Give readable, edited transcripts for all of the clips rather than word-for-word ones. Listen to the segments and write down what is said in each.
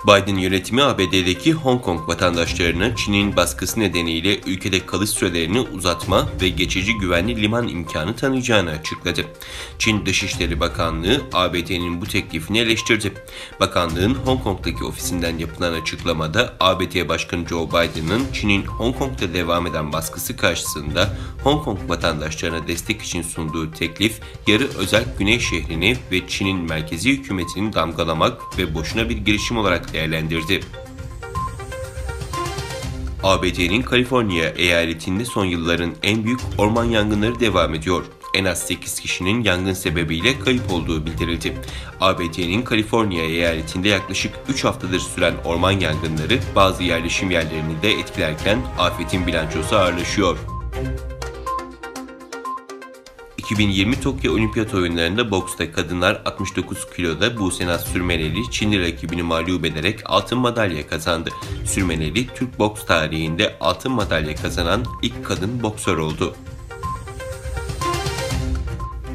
Biden yönetimi ABD'deki Hong Kong vatandaşlarına Çin'in baskısı nedeniyle ülkede kalış sürelerini uzatma ve geçici güvenli liman imkanı tanıyacağını açıkladı. Çin Dışişleri Bakanlığı ABD'nin bu teklifini eleştirdi. Bakanlığın Hong Kong'daki ofisinden yapılan açıklamada ABD Başkanı Joe Biden'ın Çin'in Hong Kong'da devam eden baskısı karşısında Hong Kong vatandaşlarına destek için sunduğu teklif, yarı özel Güney şehrini ve Çin'in merkezi hükümetini damgalamak ve boşuna bir girişim olarak değerlendirdi. ABD'nin Kaliforniya eyaletinde son yılların en büyük orman yangınları devam ediyor. En az 8 kişinin yangın sebebiyle kayıp olduğu bildirildi. ABD'nin Kaliforniya eyaletinde yaklaşık 3 haftadır süren orman yangınları bazı yerleşim yerlerini de etkilerken afetin bilançosu ağırlaşıyor. 2020 Tokyo Olimpiyat Oyunları'nda boksta kadınlar 69 kiloda Buse Naz Sürmeneli Çinli rakibini mağlup ederek altın madalya kazandı. Sürmeneli, Türk boks tarihinde altın madalya kazanan ilk kadın boksör oldu.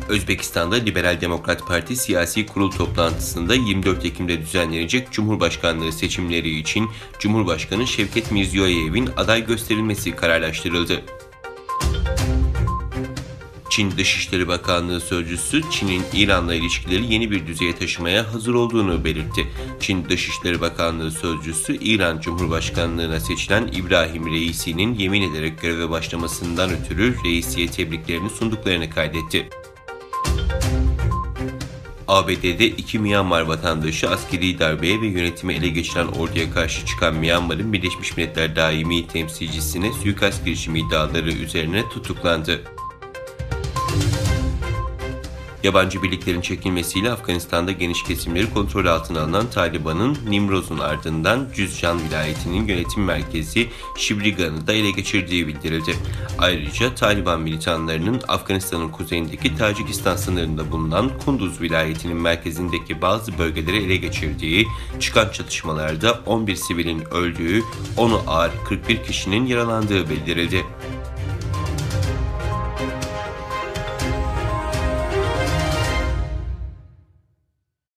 Özbekistan'da Liberal Demokrat Parti siyasi kurul toplantısında 24 Ekim'de düzenlenecek Cumhurbaşkanlığı seçimleri için Cumhurbaşkanı Şevket Mirziyoyev'in aday gösterilmesi kararlaştırıldı. Çin Dışişleri Bakanlığı sözcüsü, Çin'in İran'la ilişkileri yeni bir düzeye taşımaya hazır olduğunu belirtti. Çin Dışişleri Bakanlığı sözcüsü, İran Cumhurbaşkanlığına seçilen İbrahim Reisi'nin yemin ederek göreve başlamasından ötürü Reisi'ye tebriklerini sunduklarını kaydetti. ABD'de 2 Myanmar vatandaşı askeri darbeye ve yönetimi ele geçiren orduya karşı çıkan Myanmar'ın Birleşmiş Milletler Daimi Temsilcisine suikast girişimi iddiaları üzerine tutuklandı. Yabancı birliklerin çekilmesiyle Afganistan'da geniş kesimleri kontrol altına alınan Taliban'ın Nimroz'un ardından Cüzcan vilayetinin yönetim merkezi Şibrigan'ı da ele geçirdiği bildirildi. Ayrıca Taliban militanlarının Afganistan'ın kuzeyindeki Tacikistan sınırında bulunan Kunduz vilayetinin merkezindeki bazı bölgeleri ele geçirdiği, çıkan çatışmalarda 11 sivilin öldüğü, 10'u ağır 41 kişinin yaralandığı bildirildi.